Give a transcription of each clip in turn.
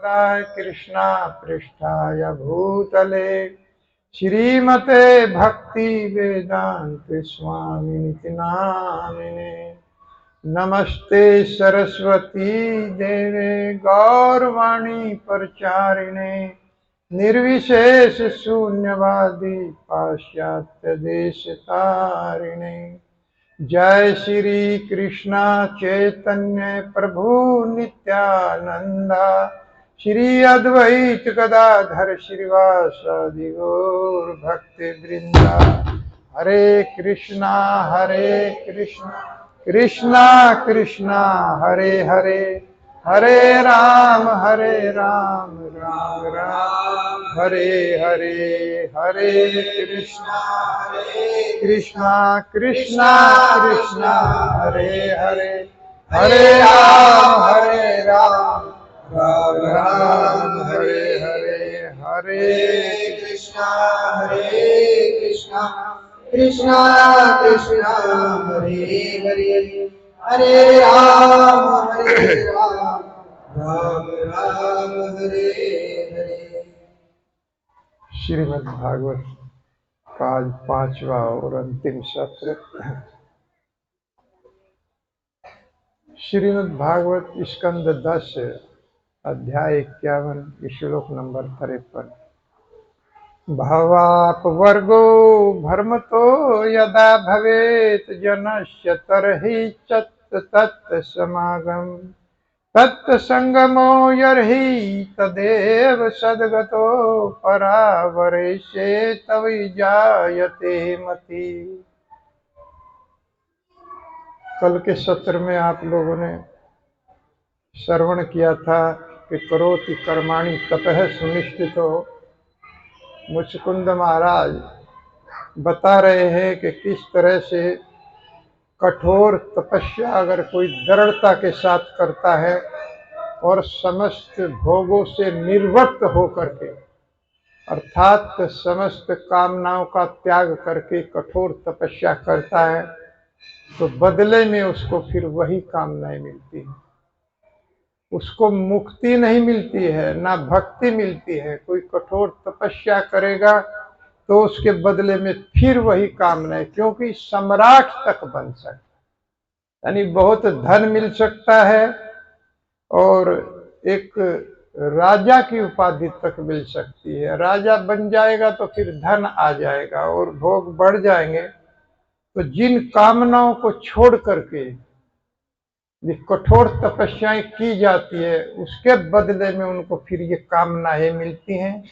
राधाय कृष्णा पृष्ठाय भूतले श्रीमते भक्ति वेदांत स्वामिनिति नामिने। नमस्ते सरस्वती देवे गौरवाणी प्रचारिणे निर्विशेष शून्यवादी पाश्चात्य देश तारिणे। जय श्री कृष्णा चैतन्य प्रभु नित्यानंदा श्री अद्वैत गदाधर श्रीवासादि गौर भक्त वृंदा। हरे कृष्णा कृष्णा कृष्णा हरे हरे, हरे राम राम राम हरे हरे। हरे कृष्णा कृष्णा कृष्णा हरे हरे, हरे राम राम हरे हरे। हरे कृष्णा कृष्णा कृष्णा हरे हरे, हरे राम राम राम हरे हरे। श्रीमद् भागवत का आज 5वां और अंतिम सत्र। श्रीमद् भागवत स्कंद 10 अध्याय 51 श्लोक नंबर 53। भावापवर्गो भर्मतो यदा भवेत जनस्य तरहि तत्समागम तत्संगमो यर्हि तदेव सद्गतो परावरेशे तवि जायते मति। कल के सत्र में आप लोगों ने श्रवण किया था कि करोति कर्माणि तपः सुनिश्चितो। मुचकुंद महाराज बता रहे हैं कि किस तरह से कठोर तपस्या अगर कोई दृढ़ता के साथ करता है और समस्त भोगों से निर्वृत्त होकर के अर्थात समस्त कामनाओं का त्याग करके कठोर तपस्या करता है तो बदले में उसको फिर वही कामनाएं मिलती हैं। उसको मुक्ति नहीं मिलती है, ना भक्ति मिलती है। कोई कठोर तपस्या करेगा तो उसके बदले में फिर वही कामनाएं, क्योंकि सम्राट तक बन सकता है, यानी बहुत धन मिल सकता है और एक राजा की उपाधि तक मिल सकती है। राजा बन जाएगा तो फिर धन आ जाएगा और भोग बढ़ जाएंगे। तो जिन कामनाओं को छोड़ करके कठोर तपस्याएं की जाती है उसके बदले में उनको फिर ये कामनाएं मिलती हैं।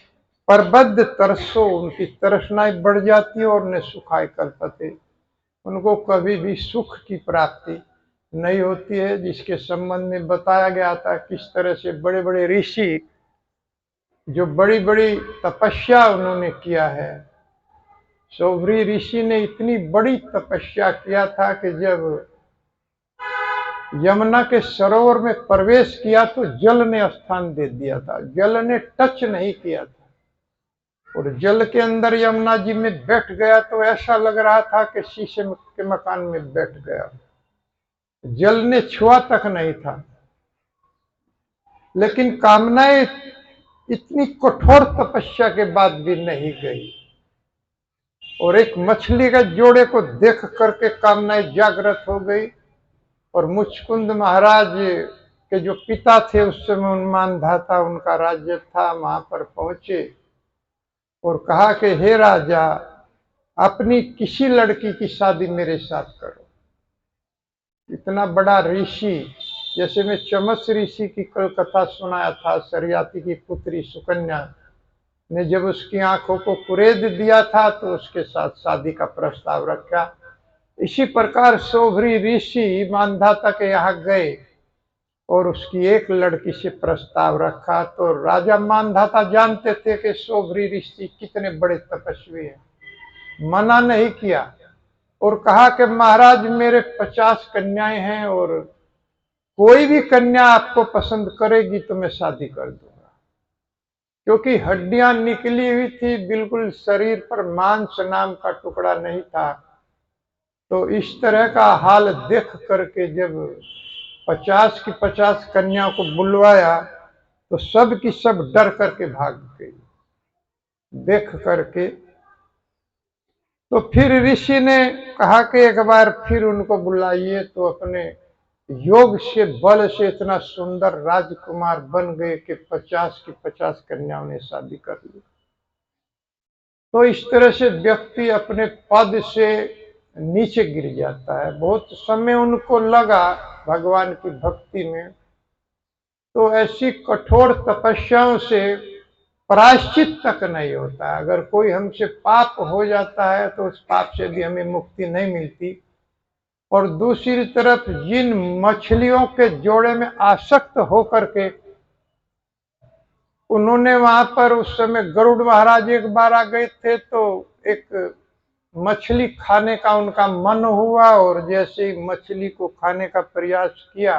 परबद्ध तरसो, उनकी तरसनाएं बढ़ जाती है और न सुखाय कल्पते, उनको कभी भी सुख की प्राप्ति नहीं होती है। जिसके संबंध में बताया गया था किस तरह से बड़े बड़े ऋषि जो बड़ी बड़ी तपस्या उन्होंने किया है। सौभरी ऋषि ने इतनी बड़ी तपस्या किया था कि जब यमुना के सरोवर में प्रवेश किया तो जल ने स्थान दे दिया था, जल ने टच नहीं किया था। और जल के अंदर यमुना जी में बैठ गया तो ऐसा लग रहा था कि शीशे के मकान में बैठ गया, जल ने छुआ तक नहीं था। लेकिन कामनाएं इतनी कठोर तपस्या के बाद भी नहीं गई और एक मछली के जोड़े को देख करके कामनाएं जागृत हो गई। और मुचकुंद महाराज के जो पिता थे उस समय उन्मानधाता उनका राज्य था, वहां पर पहुंचे और कहा कि हे राजा, अपनी किसी लड़की की शादी मेरे साथ करो। इतना बड़ा ऋषि, जैसे मैं चमस ऋषि की कल कथा सुनाया था, सरियाती की पुत्री सुकन्या ने जब उसकी आंखों को कुरेद दिया था तो उसके साथ शादी का प्रस्ताव रखा। इसी प्रकार सौभरी ऋषि मानधाता के यहाँ गए और उसकी एक लड़की से प्रस्ताव रखा। तो राजा मानधाता जानते थे कि सौभरी ऋषि कितने बड़े तपस्वी हैं, मना नहीं किया और कहा कि महाराज मेरे 50 कन्याएं हैं और कोई भी कन्या आपको पसंद करेगी तो मैं शादी कर दूंगा। क्योंकि हड्डियां निकली हुई थी, बिल्कुल शरीर पर मांस नाम का टुकड़ा नहीं था। तो इस तरह का हाल देख करके जब 50 की 50 कन्याओं को बुलवाया तो सब की सब डर करके भाग गई देख करके। तो फिर ऋषि ने कहा कि एक बार फिर उनको बुलाइए। तो अपने योग से बल से इतना सुंदर राजकुमार बन गए कि 50 की 50 कन्याओं ने शादी कर ली। तो इस तरह से व्यक्ति अपने पद से नीचे गिर जाता है। बहुत समय उनको लगा भगवान की भक्ति में, तो ऐसी कठोर तपस्याओं से प्रायश्चित तक नहीं होता। अगर कोई हमसे पाप हो जाता है तो उस पाप से भी हमें मुक्ति नहीं मिलती। और दूसरी तरफ जिन मछलियों के जोड़े में आसक्त होकर के उन्होंने वहां पर उस समय गरुड़ महाराज एक बार आ गए थे, तो एक मछली खाने का उनका मन हुआ और जैसे ही मछली को खाने का प्रयास किया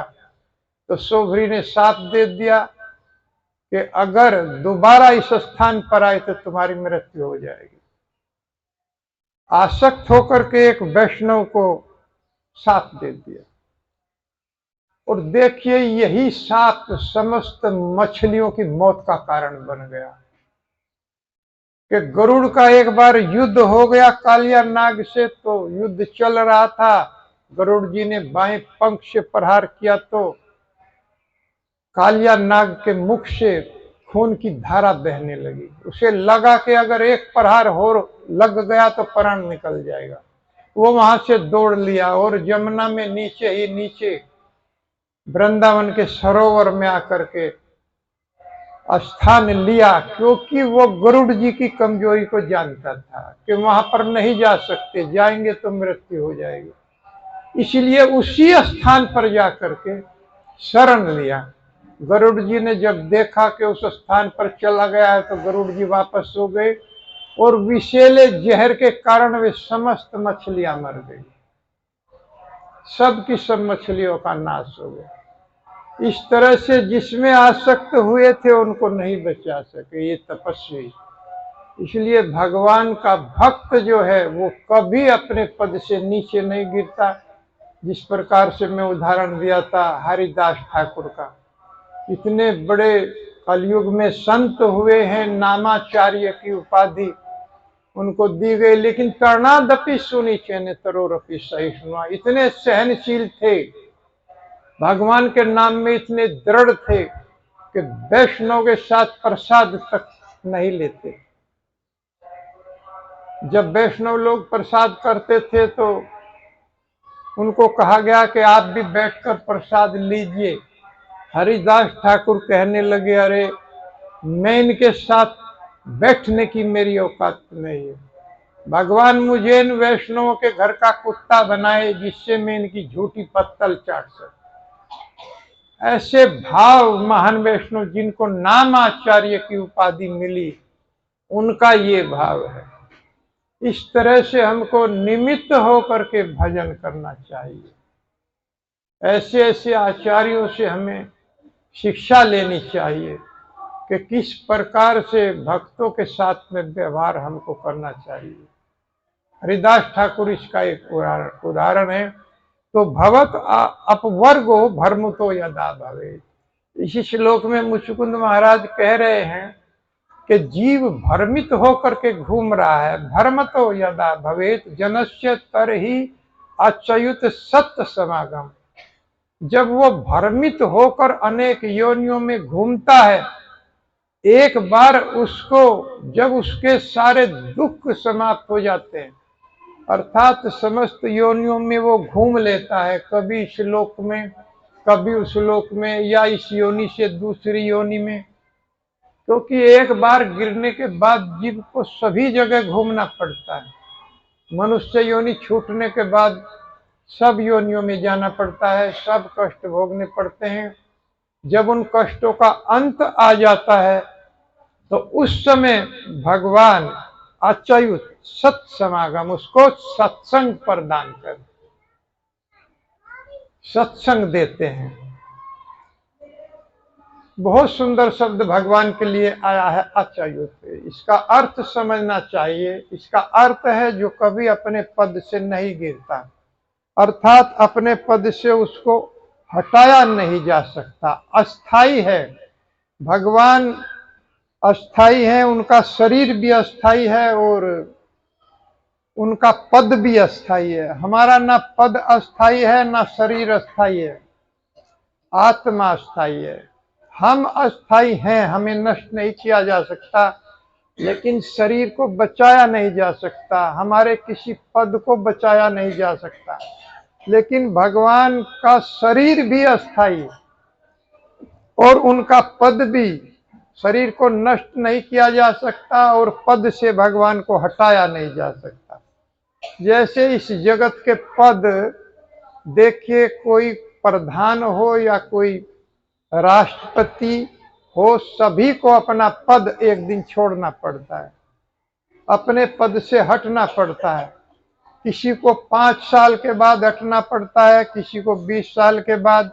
तो शोभरी ने शाप दे दिया कि अगर दोबारा इस स्थान पर आए तो तुम्हारी मृत्यु हो जाएगी। आसक्त होकर के एक वैष्णव को शाप दे दिया। और देखिए यही शाप समस्त मछलियों की मौत का कारण बन गया कि गरुड़ का एक बार युद्ध हो गया कालिया नाग से। तो युद्ध चल रहा था, गरुड़ जी ने बाएं पंख से प्रहार किया तो कालिया नाग के मुख से खून की धारा बहने लगी। उसे लगा कि अगर एक प्रहार हो लग गया तो प्राण निकल जाएगा। वो वहां से दौड़ लिया और जमुना में नीचे ही नीचे वृंदावन के सरोवर में आकर के स्थान लिया, क्योंकि वो गरुड़ जी की कमजोरी को जानता था कि वहां पर नहीं जा सकते, जाएंगे तो मृत्यु हो जाएगी। इसलिए उसी स्थान पर जाकर के शरण लिया। गरुड़ जी ने जब देखा कि उस स्थान पर चला गया है तो गरुड़ जी वापस हो गए और विषैले जहर के कारण वे समस्त मछलियां मर गई। सब की सब मछलियों का नाश हो गया। इस तरह से जिसमें आसक्त हुए थे उनको नहीं बचा सके ये तपस्वी। इसलिए भगवान का भक्त जो है वो कभी अपने पद से नीचे नहीं गिरता। जिस प्रकार से मैं उदाहरण दिया था हरिदास ठाकुर का, इतने बड़े कलयुग में संत हुए हैं, नामाचार्य की उपाधि उनको दी गई, लेकिन कर्णादपि सुनिचैन तरोरपि सहिष्णुआ, इतने सहनशील थे, भगवान के नाम में इतने दृढ़ थे कि वैष्णव के साथ प्रसाद तक नहीं लेते। जब वैष्णव लोग प्रसाद करते थे तो उनको कहा गया कि आप भी बैठकर प्रसाद लीजिए। हरिदास ठाकुर कहने लगे, अरे मैं इनके साथ बैठने की मेरी औकात नहीं है। भगवान मुझे इन वैष्णवों के घर का कुत्ता बनाए जिससे मैं इनकी झूठी पत्तल चाट सकूं। ऐसे भाव महान वैष्णव जिनको नाम आचार्य की उपाधि मिली उनका ये भाव है। इस तरह से हमको निमित्त होकर के भजन करना चाहिए। ऐसे ऐसे आचार्यों से हमें शिक्षा लेनी चाहिए कि किस प्रकार से भक्तों के साथ में व्यवहार हमको करना चाहिए। हरिदास ठाकुर इसका एक उदाहरण है। तो भवत अपवर्गो भर्मतो यदा भवे, इसी श्लोक में मुचुकुंद महाराज कह रहे हैं कि जीव भ्रमित होकर के घूम रहा है। भर्मतो यदा भवेत जनस्य तरहि अच्युत सत्य समागम, जब वो भ्रमित होकर अनेक योनियों में घूमता है, एक बार उसको जब उसके सारे दुख समाप्त हो जाते हैं, अर्थात समस्त योनियों में वो घूम लेता है, कभी इस लोक में कभी उस लोक में या इस योनि से दूसरी योनि में, क्योंकि एक बार गिरने के बाद जीव को सभी जगह घूमना पड़ता है। मनुष्य योनि छूटने के बाद सब योनियों में जाना पड़ता है, सब कष्ट भोगने पड़ते हैं। जब उन कष्टों का अंत आ जाता है तो उस समय भगवान अच्युत सत समागम उसको सत्संग प्रदान कर सत्संग देते हैं। बहुत सुंदर शब्द भगवान के लिए आया है अच्युत। इसका अर्थ समझना चाहिए। इसका अर्थ है जो कभी अपने पद से नहीं गिरता, अर्थात अपने पद से उसको हटाया नहीं जा सकता, अस्थाई है। भगवान अस्थाई है, उनका शरीर भी अस्थाई है और उनका पद भी अस्थाई है। हमारा ना पद अस्थाई है ना शरीर अस्थाई है, आत्मा अस्थाई है। हम अस्थाई हैं, हमें नष्ट नहीं किया जा सकता, लेकिन शरीर को बचाया नहीं जा सकता, हमारे किसी पद को बचाया नहीं जा सकता। लेकिन भगवान का शरीर भी अस्थाई और उनका पद भी, शरीर को नष्ट नहीं किया जा सकता और पद से भगवान को हटाया नहीं जा सकता। जैसे इस जगत के पद, देखिए कोई प्रधान हो या कोई राष्ट्रपति हो, सभी को अपना पद एक दिन छोड़ना पड़ता है, अपने पद से हटना पड़ता है। किसी को 5 साल के बाद हटना पड़ता है, किसी को 20 साल के बाद,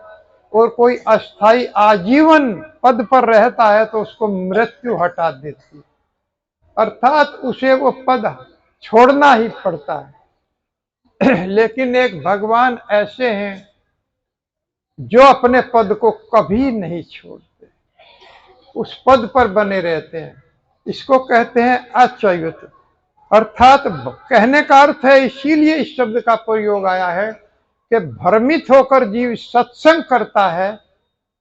और कोई अस्थाई आजीवन पद पर रहता है तो उसको मृत्यु हटा देती है, अर्थात उसे वो पद छोड़ना ही पड़ता है। लेकिन एक भगवान ऐसे हैं जो अपने पद को कभी नहीं छोड़ते, उस पद पर बने रहते हैं। इसको कहते हैं अच्युत, अर्थात कहने का अर्थ है, इसीलिए इस शब्द का प्रयोग आया है कि भ्रमित होकर जीव सत्संग करता है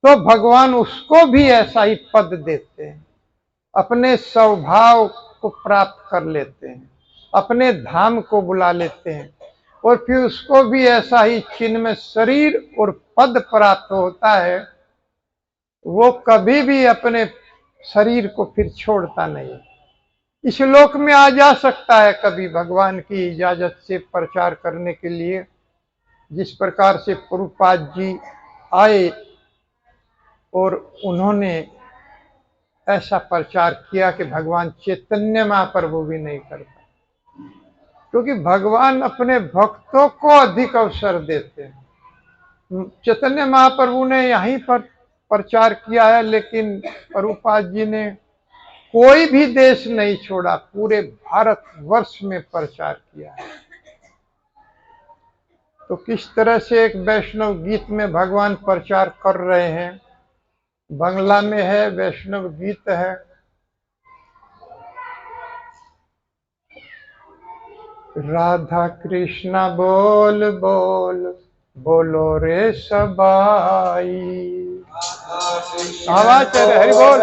तो भगवान उसको भी ऐसा ही पद देते हैं, अपने स्वभाव को प्राप्त कर लेते हैं, अपने धाम को बुला लेते हैं, और फिर उसको भी ऐसा ही चिन्ह में शरीर और पद प्राप्त होता है। वो कभी भी अपने शरीर को फिर छोड़ता नहीं। इस लोक में आ जा सकता है कभी भगवान की इजाजत से प्रचार करने के लिए, जिस प्रकार से प्रभुपाद जी आए और उन्होंने ऐसा प्रचार किया कि भगवान चैतन्य महाप्रभु भी नहीं करता, क्योंकि भगवान अपने भक्तों को अधिक अवसर देते हैं। चैतन्य महाप्रभु ने यहीं पर प्रचार किया है, लेकिन प्रभुपाद जी ने कोई भी देश नहीं छोड़ा, पूरे भारत वर्ष में प्रचार किया है। तो किस तरह से एक वैष्णव गीत में भगवान प्रचार कर रहे हैं, बांग्ला में है, वैष्णव गीत है। राधा कृष्णा बोल बोल बोलो रे सबाई, आवाज चल, हरि बोल,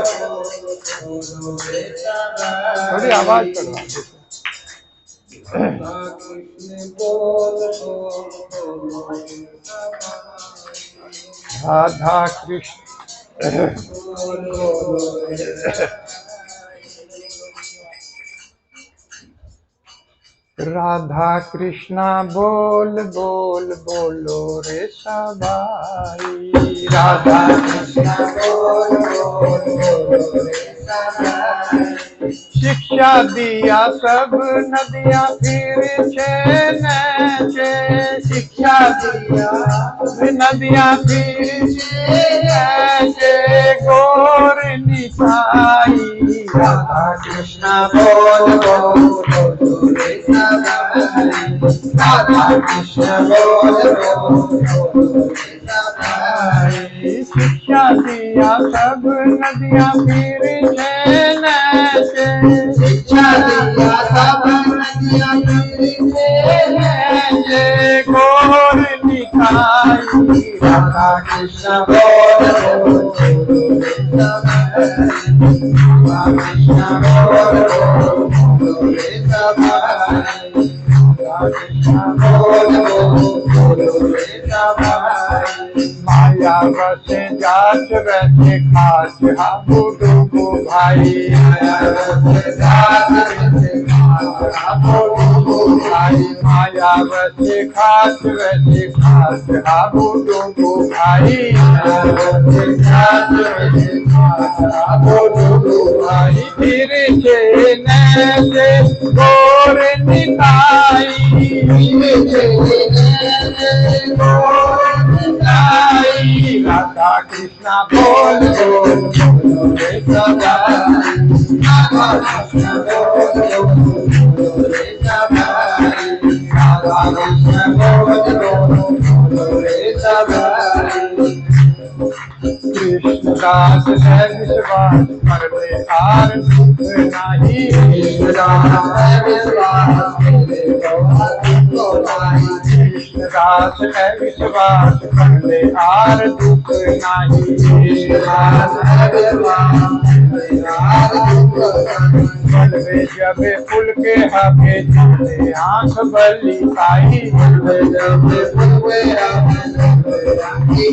थोड़ी आवाज चल। राधा कृष्ण राधा कृष्णा बोल बोल बोलो रे सबाई, राधा कृष्णा बोल बोल बोलो रे सबाई। शिक्षा दिया सब नदियाँ फिर नैचे, शिक्षा दिया नदियाँ फिर नैचे, गोर निताई। राधा कृष्णा बोल बोल बोलो रे सबाई, राधा कृष्ण बोल बोल बोलो रे सबाई। शिक्षा दिया सब नदियाँ फिर नैचे, शिक्षा दिया सब नदियाँ फिर नैचे, गोर निताई। राधा कृष्ण बोल बोल बोलो रे सबाई, राधा कृष्ण बोल बोल बोलो रे सबाई, राधा कृष्ण बोल बोल बोलो रे सबाई। माया बसे जात वैसे खास हाबू डूबू भाई, माया बसे जात वैसे खास हाबू डूबू भाई, माया बसे खास वैसे खास हाबू डूबू भाई, माया बसे खास वैसे खास हाबू डूबू भाई। फिर से नैसे गोर निताई, फिर से नैसे गोर निताई। राधा कृष्णा बोल बोल बोलो रे सबाई, राधा कृष्ण बोल बोल बोलो रे सबाई, राधा कृष्ण बोल बोल बोलो रे सबाई। कृष्णदास है विश्वास विश्वास कर ले आर दुख नाही। कृष्ण दास है विश्वास मेरे को नाही। कृष्ण दास है विश्वास कर ले आर दुख नाही। कृष्ण दास है विश्वास मेरे को नाही। बलवे जब फूल के हके चले आंख बली आई। बलवे जब फूल के हके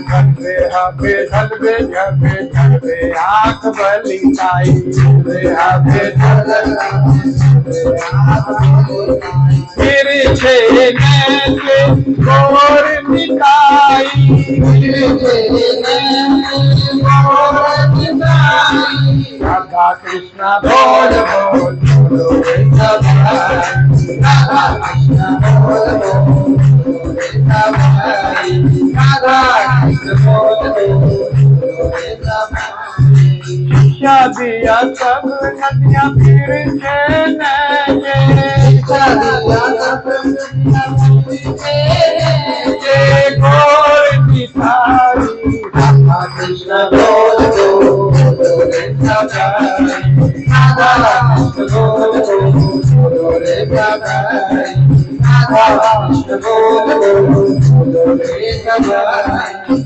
धलवे हके धलवे जब धलवे आंख बली आई। धलवे हके फिर छे नैसे गोर निकाई। राधा कृष्णा बोल बोल बोलो रे सभाई। राधा कृष्णा बोल बोल बोलो रे सभाई। राधा कृष्ण बोल बोल रे सभाई। शिक्षा दिया सब नदियाँ फिर छे नैसे। गोर निताई। राधा कृष्ण बोल बोल रे सभाई। राधा कृष्ण बोल बोल रे सभाई। राधा कृष्ण बोल बोल रे सभाई।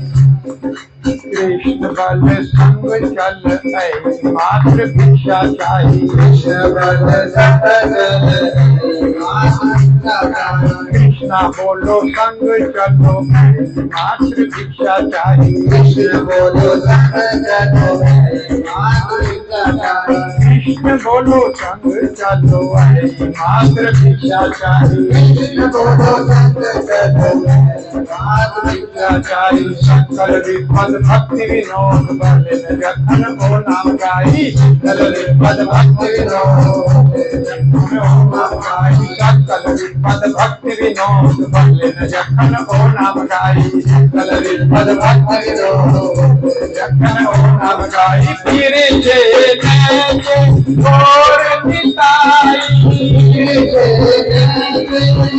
कृष्ण बल संग चल ऐ मात्र भिक्षा चाही। कृष्ण बल संग कृष्णा बोलो संग चलो ऐ मात्र भिक्षा चाही। कृष्ण बोलो संग चलो मात्र भिक्षा चाही। कृष्ण बोलो संग चलो ऐ मात्र भिक्षा चाही। कृष्ण बोलो संग चलो मात्र भिक्षा चाही। सकल विपद भक्ति विनोद बलिन जखन ओ नाम गाई। सकल विपद भक्ति विनोद जखन ओ नाम गाई। सकल विपद भक्ति विनोद बलिन जखन ओ नाम गाई। सकल विपद भक्ति विनोद जखन ओ नाम गाई। फिर जे नैसे गोर निताई।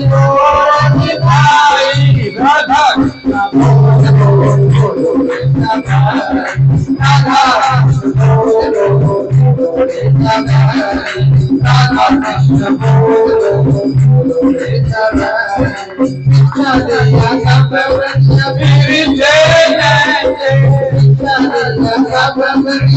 गोर निताई। राधा कृष्ण बोल बोल बोलो रे सभाई। राधा कृष्ण बोल बोल बोलो रे सभाई। राधा कृष्ण बोल बोल बोलो रे सभाई। भिक्षा दिया सब वृक्ष फिर जे नैसे भिक्षा दिया सब वृक्ष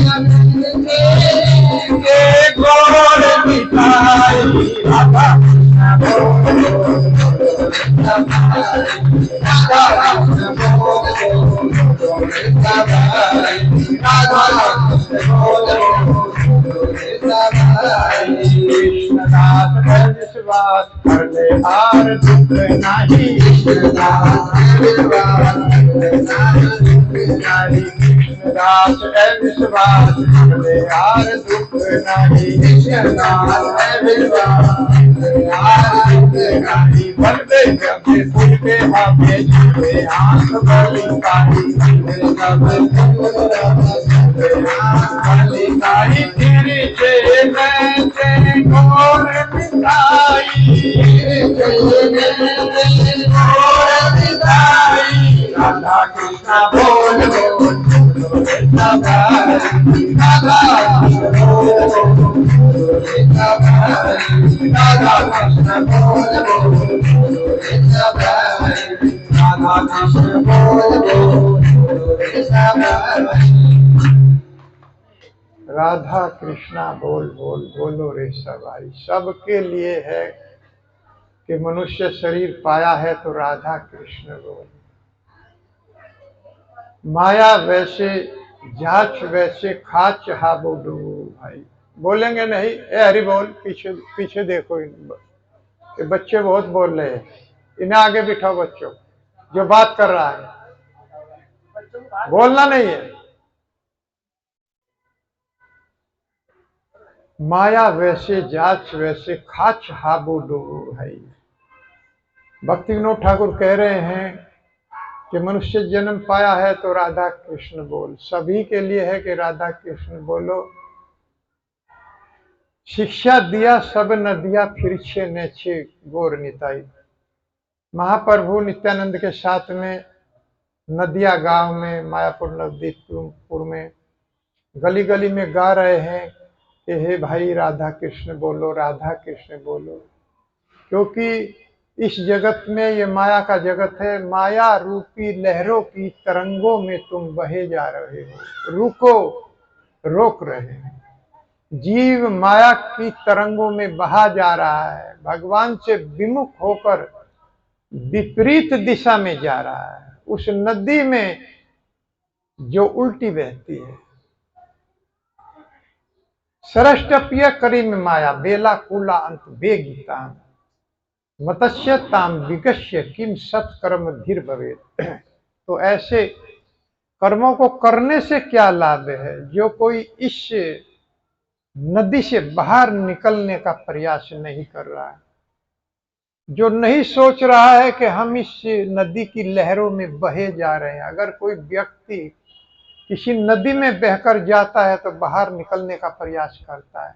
के गोर निताई। राधा कृष्ण बोल बोल बोलो रे सभाई। राधा कृष्ण बोल बोल बोलो रे सभाई। राधा कृष्ण बोल बोल बोलो रे सभाई। कृष्ण दास है विश्वास कर ले आर दुख नाही। कृष्ण दास है विश्वास नाही। कृष्ण दास है विश्वास कर ले आर दुख नाही। कृष्ण दास है विश्वास कर ले आर दुख नाही। बलवे जब फूल के हाथे छुए आंख बली काई। जब फूल आंख बली काई। फिर जे नैसे गोर निताई। गोर निताई। राधा कृष्ण बोल बोल बोलो रे सभाई। राधा कृष्ण बोल बोल रे सभाई। राधा कृष्ण बोल बोल बोलो रे सभाई। राधा कृष्ण बोल बोल रे सभाई। राधा कृष्णा बोल बोल बोलो रे सभाई। सबके लिए है कि मनुष्य शरीर पाया है तो राधा कृष्ण बोल। माया वैसे जाच वैसे खाच हाबो डूबो भाई। बोलेंगे नहीं? ए हरि बोल। पीछे पीछे देखो। ये बच्चे बहुत बोल रहे हैं। इन्हें आगे बिठाओ बच्चों। जो बात कर रहा है बोलना नहीं है। माया वैसे जाच वैसे खाच हाबो डूबो भाई। भक्ति विनोद ठाकुर कह रहे हैं कि मनुष्य जन्म पाया है तो राधा कृष्ण बोल। सभी के लिए है कि राधा कृष्ण बोलो। शिक्षा दिया सब नदियाँ फिर छे नेछे गोर निताई। महाप्रभु नित्यानंद के साथ में नदिया गांव में मायापुर नवदीपुर में गली गली में गा रहे हैं कि हे भाई राधा कृष्ण बोलो, राधा कृष्ण बोलो। क्योंकि इस जगत में, ये माया का जगत है, माया रूपी लहरों की तरंगों में तुम बहे जा रहे हो। रुको, रोक रहे हैं। जीव माया की तरंगों में बहा जा रहा है, भगवान से विमुख होकर विपरीत दिशा में जा रहा है, उस नदी में जो उल्टी बहती है। सरष्टप्य करीम माया बेला कूला अंत बेगीता मत्स्य ताम विगस्य किम सत्कर्म धीर भवेत। तो ऐसे कर्मों को करने से क्या लाभ है? जो कोई इस नदी से बाहर निकलने का प्रयास नहीं कर रहा है, जो नहीं सोच रहा है कि हम इस नदी की लहरों में बहे जा रहे हैं। अगर कोई व्यक्ति किसी नदी में बहकर जाता है तो बाहर निकलने का प्रयास करता है,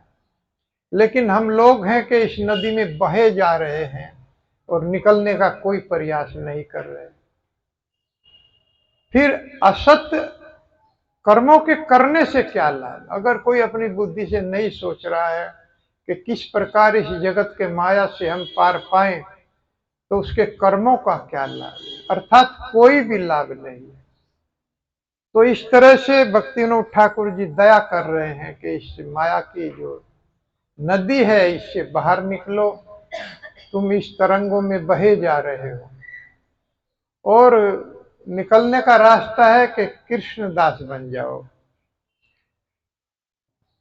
लेकिन हम लोग हैं कि इस नदी में बहे जा रहे हैं और निकलने का कोई प्रयास नहीं कर रहे। फिर असत कर्मों के करने से क्या लाभ? अगर कोई अपनी बुद्धि से नहीं सोच रहा है कि किस प्रकार इस जगत के माया से हम पार पाएं, तो उसके कर्मों का क्या लाभ? अर्थात कोई भी लाभ नहीं है। तो इस तरह से भक्तिविनोद ठाकुर जी दया कर रहे हैं कि इस माया की जो नदी है, इससे बाहर निकलो, तुम इस तरंगों में बहे जा रहे हो। और निकलने का रास्ता है कि कृष्ण दास बन जाओ।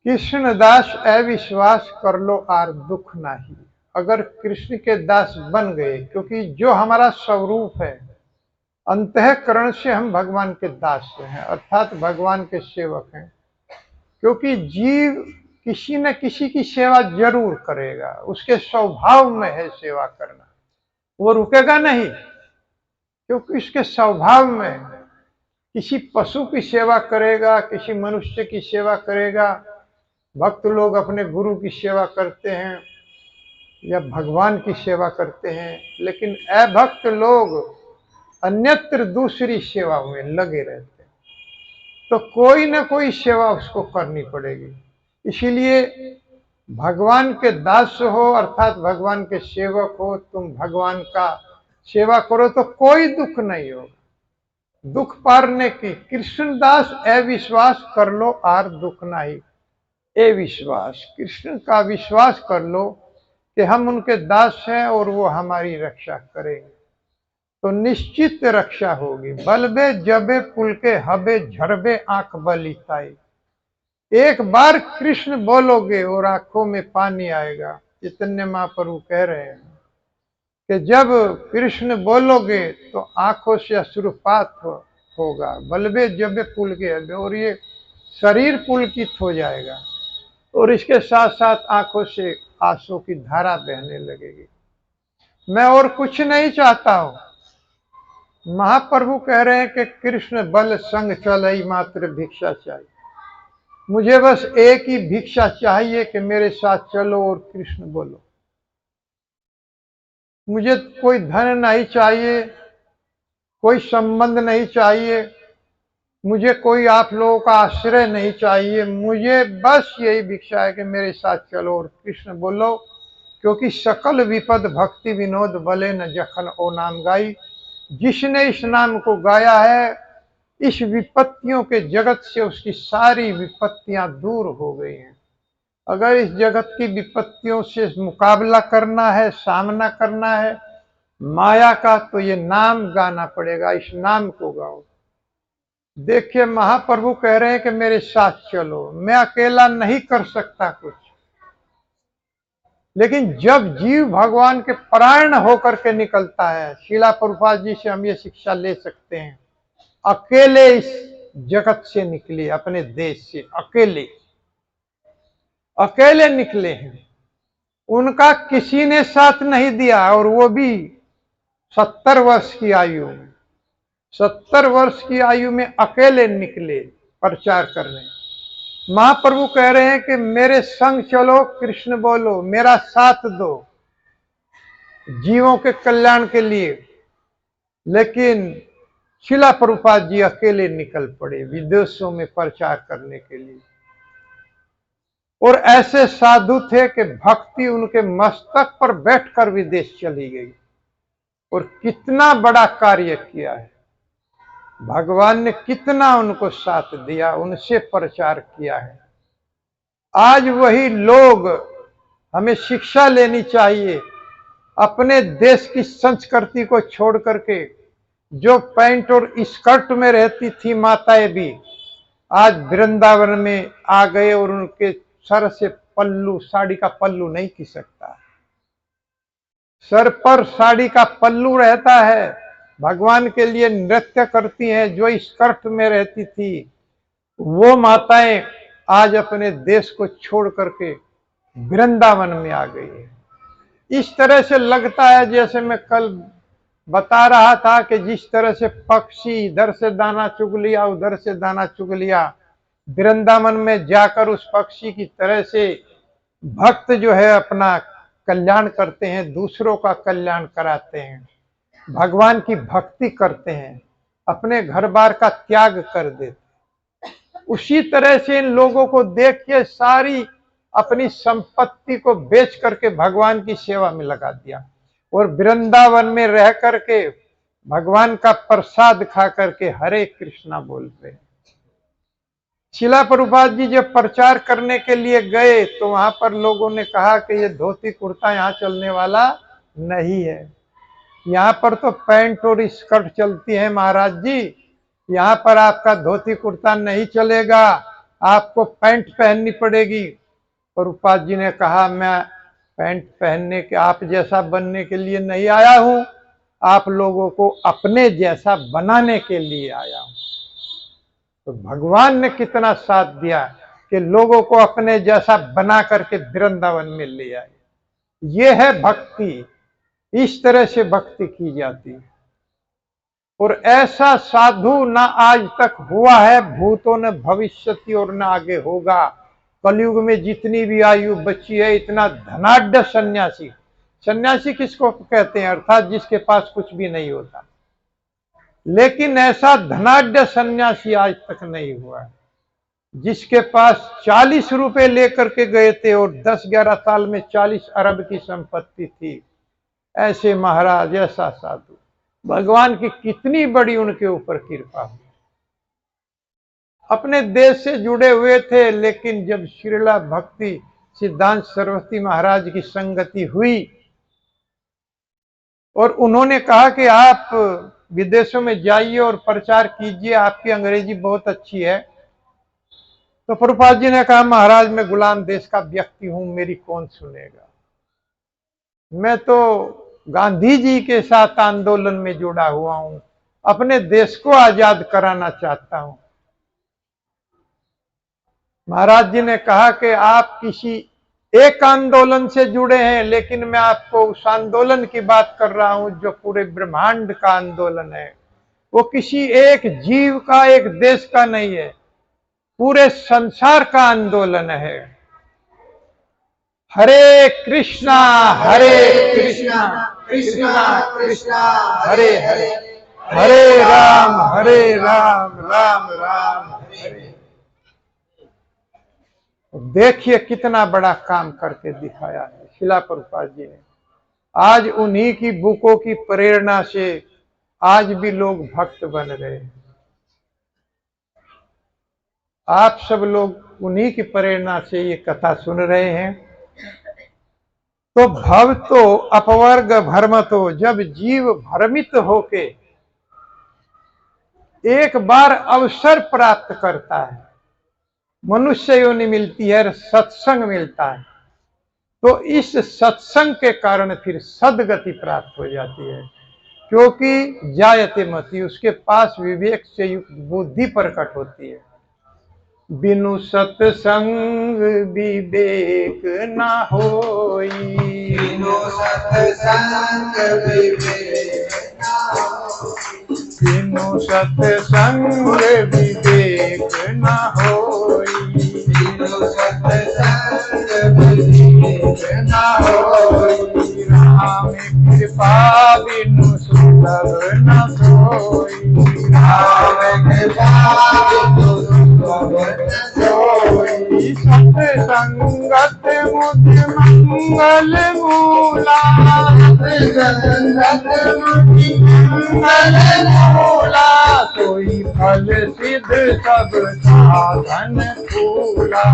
कृष्ण दास अविश्वास कर लो आर दुख नाही। अगर कृष्ण के दास बन गए, क्योंकि जो हमारा स्वरूप है, अंतःकरण से हम भगवान के दास हैं, अर्थात भगवान के सेवक हैं। क्योंकि जीव किसी न किसी की सेवा जरूर करेगा, उसके स्वभाव में है सेवा करना, वो रुकेगा नहीं, क्योंकि उसके स्वभाव में किसी पशु की सेवा करेगा, किसी मनुष्य की सेवा करेगा। भक्त लोग अपने गुरु की सेवा करते हैं या भगवान की सेवा करते हैं, लेकिन अभक्त लोग अन्यत्र दूसरी सेवा में लगे रहते हैं। तो कोई न कोई सेवा उसको करनी पड़ेगी। इसीलिए भगवान के दास हो, अर्थात भगवान के सेवक हो, तुम भगवान का सेवा करो तो कोई दुख नहीं होगा। दुख पारने की कृष्णदास अविश्वास कर लो आर दुख नहीं। ए विश्वास, कृष्ण का विश्वास कर लो कि हम उनके दास हैं और वो हमारी रक्षा करेंगे, तो निश्चित रक्षा होगी। बलबे जबे पुलके हबे झरबे आंख बलिताई। एक बार कृष्ण बोलोगे और आंखों में पानी आएगा। चैतन्य महाप्रभु कह रहे हैं कि जब कृष्ण बोलोगे तो आंखों से अश्रुपात होगा। बलबे जबे पुलके हबे, और ये शरीर पुलकित हो जाएगा, और इसके साथ साथ आंखों से आंसू की धारा बहने लगेगी। मैं और कुछ नहीं चाहता हूं। महाप्रभु कह रहे हैं कि कृष्ण बल संग चलई मात्र भिक्षा चाहिए। मुझे बस एक ही भिक्षा चाहिए कि मेरे साथ चलो और कृष्ण बोलो। मुझे कोई धन नहीं चाहिए, कोई संबंध नहीं चाहिए, मुझे कोई आप लोगों का आश्रय नहीं चाहिए। मुझे बस यही भिक्षा है कि मेरे साथ चलो और कृष्ण बोलो। क्योंकि सकल विपद भक्ति विनोद बले न जखन ओ नाम गाई। जिसने इस नाम को गाया है, इस विपत्तियों के जगत से उसकी सारी विपत्तियां दूर हो गई हैं। अगर इस जगत की विपत्तियों से मुकाबला करना है, सामना करना है माया का, तो ये नाम गाना पड़ेगा। इस नाम को गाओ। देखिए, महाप्रभु कह रहे हैं कि मेरे साथ चलो। मैं अकेला नहीं कर सकता कुछ, लेकिन जब जीव भगवान के परायण होकर के निकलता है, शीला प्रभुपाद जी से हम ये शिक्षा ले सकते हैं, अकेले इस जगत से निकले, अपने देश से अकेले निकले हैं। उनका किसी ने साथ नहीं दिया, और वो भी 70 वर्ष की आयु में, 70 वर्ष की आयु में अकेले निकले प्रचार करने। महाप्रभु कह रहे हैं कि मेरे संग चलो, कृष्ण बोलो, मेरा साथ दो जीवों के कल्याण के लिए। लेकिन शिला प्रभुपाद जी अकेले निकल पड़े विदेशों में प्रचार करने के लिए। और ऐसे साधु थे कि भक्ति उनके मस्तक पर बैठकर विदेश चली गई। और कितना बड़ा कार्य किया है, भगवान ने कितना उनको साथ दिया, उनसे प्रचार किया है। आज वही लोग हमें शिक्षा लेनी चाहिए। अपने देश की संस्कृति को छोड़ करके जो पैंट और स्कर्ट में रहती थी माताएं भी आज वृंदावन में आ गए और उनके सर से पल्लू, साड़ी का पल्लू नहीं खिसकता। सर पर साड़ी का पल्लू रहता है। भगवान के लिए नृत्य करती हैं। जो स्कर्ट में रहती थी वो माताएं आज अपने देश को छोड़ करके वृंदावन में आ गई है। इस तरह से लगता है जैसे मैं कल बता रहा था कि जिस तरह से पक्षी इधर से दाना चुग लिया उधर से दाना चुग लिया, वृंदावन में जाकर उस पक्षी की तरह से भक्त जो है अपना कल्याण करते हैं, दूसरों का कल्याण कराते हैं, भगवान की भक्ति करते हैं, अपने घर बार का त्याग कर देते। उसी तरह से इन लोगों को देख के सारी अपनी संपत्ति को बेच करके भगवान की सेवा में लगा दिया और वृंदावन में रह करके भगवान का प्रसाद खा करके हरे कृष्णा बोलते हैं। शिला प्रभुपाद जी जब प्रचार करने के लिए गए तो वहां पर लोगों ने कहा कि ये धोती कुर्ता यहाँ चलने वाला नहीं है, यहाँ पर तो पैंट और स्कर्ट चलती है महाराज जी, यहाँ पर आपका धोती कुर्ता नहीं चलेगा, आपको पैंट पहननी पड़ेगी। प्रभुपाद जी ने कहा मैं पैंट पहनने के आप जैसा बनने के लिए नहीं आया हूं, आप लोगों को अपने जैसा बनाने के लिए आया हूं। तो भगवान ने कितना साथ दिया कि लोगों को अपने जैसा बना करके वृंदावन में ले आए। ये है भक्ति, इस तरह से भक्ति की जाती है। और ऐसा साधु ना आज तक हुआ है, भूतों ने भविष्यति और ना आगे होगा। कलयुग में जितनी भी आयु बची है, इतना धनाढ्य सन्यासी, सन्यासी किसको कहते हैं, अर्थात जिसके पास कुछ भी नहीं होता, लेकिन ऐसा धनाढ्य सन्यासी आज तक नहीं हुआ है। जिसके पास 40 रुपए लेकर के गए थे और 10-11 साल में 40 अरब की संपत्ति थी, ऐसे महाराज, ऐसा साधु, भगवान की कितनी बड़ी उनके ऊपर कृपा हुई। अपने देश से जुड़े हुए थे, लेकिन जब श्रीला भक्ति सिद्धांत सरस्वती महाराज की संगति हुई और उन्होंने कहा कि आप विदेशों में जाइए और प्रचार कीजिए, आपकी अंग्रेजी बहुत अच्छी है, तो प्रभुपाद जी ने कहा महाराज मैं गुलाम देश का व्यक्ति हूं, मेरी कौन सुनेगा, मैं तो गांधी जी के साथ आंदोलन में जुड़ा हुआ हूं, अपने देश को आजाद कराना चाहता हूं। महाराज जी ने कहा कि आप किसी एक आंदोलन से जुड़े हैं, लेकिन मैं आपको उस आंदोलन की बात कर रहा हूं जो पूरे ब्रह्मांड का आंदोलन है। वो किसी एक जीव का, एक देश का नहीं है, पूरे संसार का आंदोलन है। हरे कृष्णा कृष्णा कृष्णा हरे हरे, हरे राम राम राम हरे। देखिए कितना बड़ा काम करके दिखाया है शिला प्रभुपाद जी ने। आज उन्हीं की बुकों की प्रेरणा से आज भी लोग भक्त बन रहे हैं। आप सब लोग उन्हीं की प्रेरणा से ये कथा सुन रहे हैं। तो भव तो अपवर्ग भ्रम तो, जब जीव भ्रमित होके एक बार अवसर प्राप्त करता है, मनुष्य योनि मिलती है, सत्संग मिलता है, तो इस सत्संग के कारण फिर सद्गति प्राप्त हो जाती है, क्योंकि जायते मति, उसके पास विवेक से युक्त बुद्धि प्रकट होती है। बिनु सत्संग विवेक ना होई, बिनु सत्संग विवेक ना होई, बिनु सत्संग विवेक ना होई, बिनु सत्संग विवेक ना होई, राम कृपा बिनु सुलभ न सोई, संगत मुझ मंगल मूला, संगत मुझ मंगल मूला, सोई फल सिद्ध सब साधन फूला,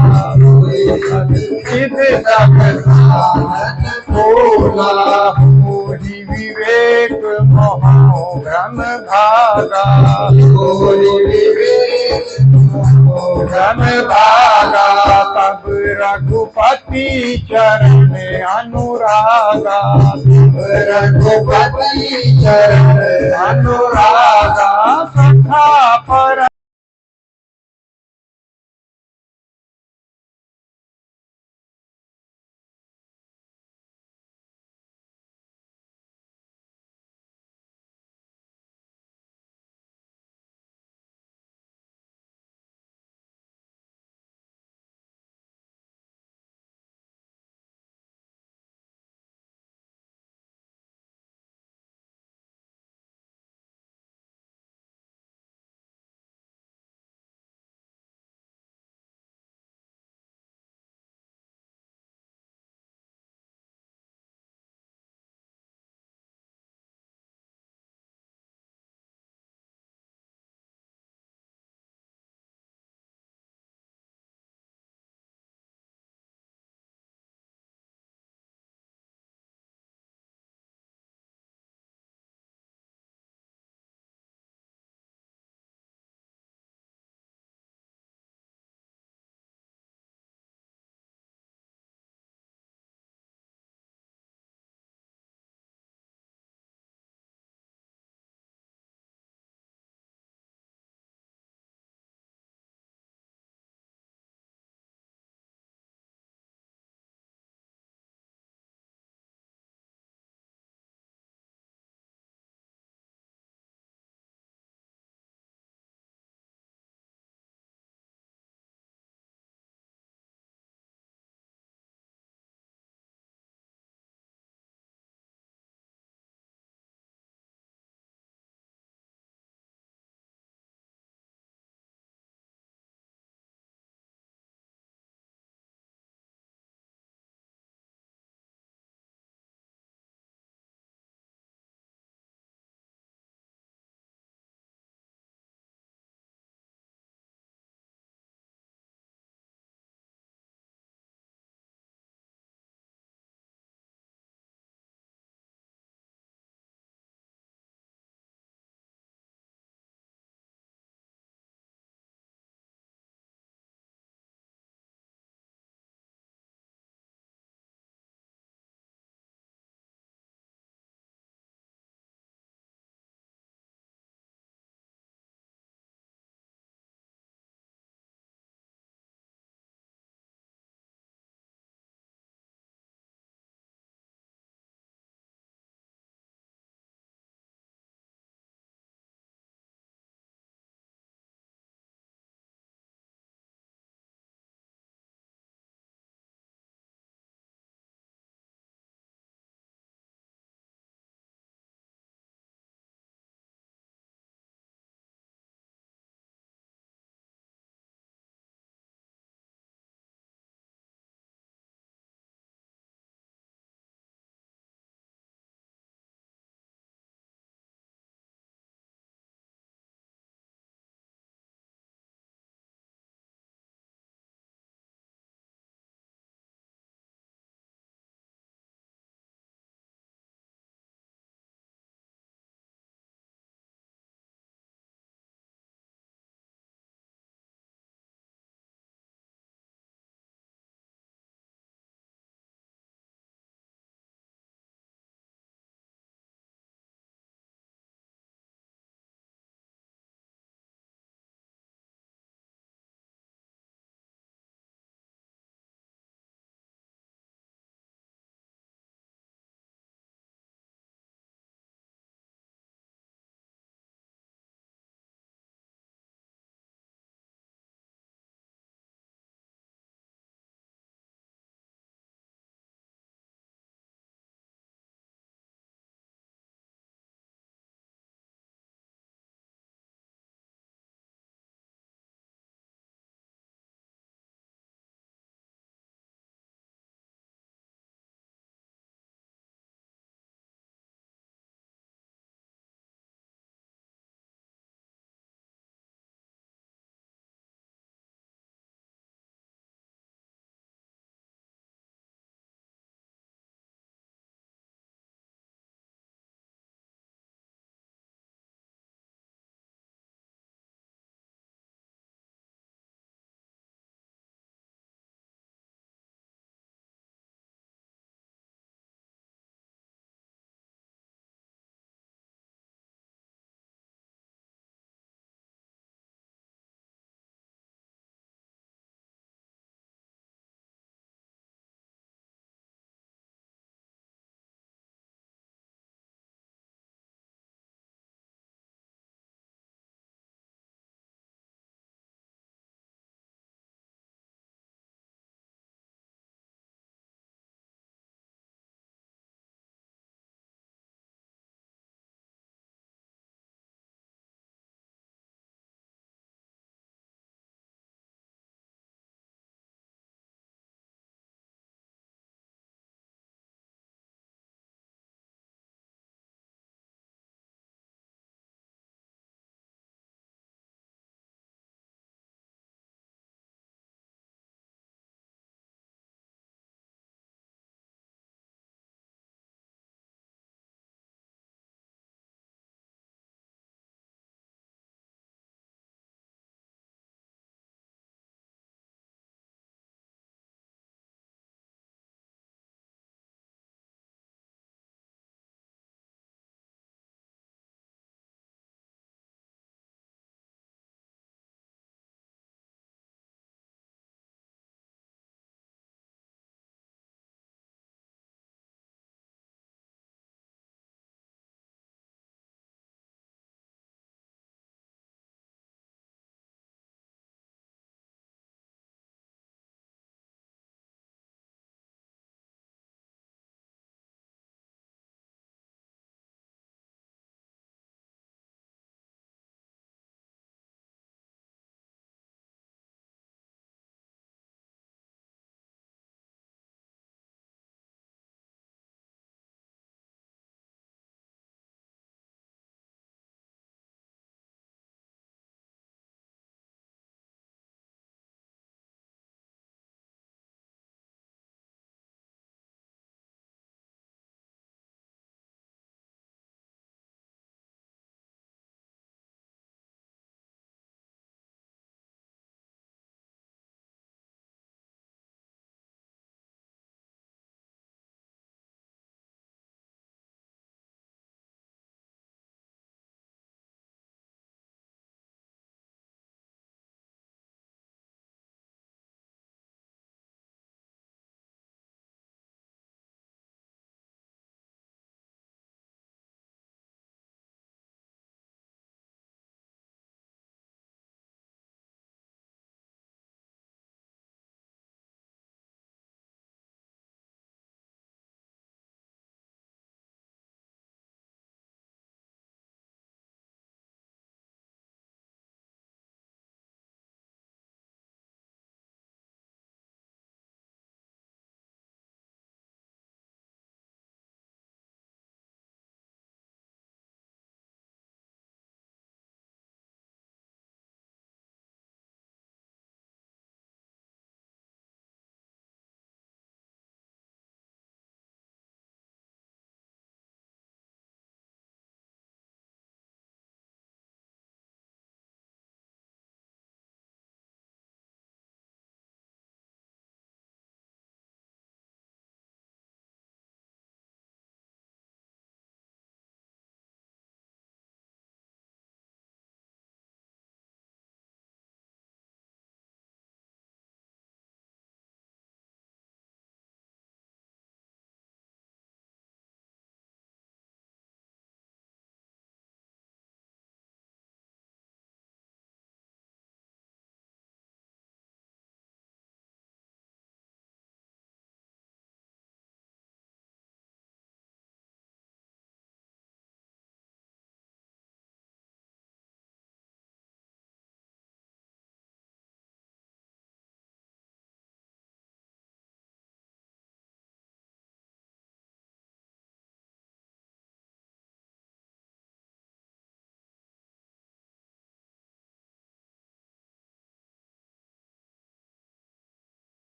सिद्ध सब साधन फूला। मोहि विवेक मोह भ्रम भागा, कोई विवेक भ्रम भागा। तब रघुपति चरण अनुरागा, रघुपति चरण अनुरागा। सखा पर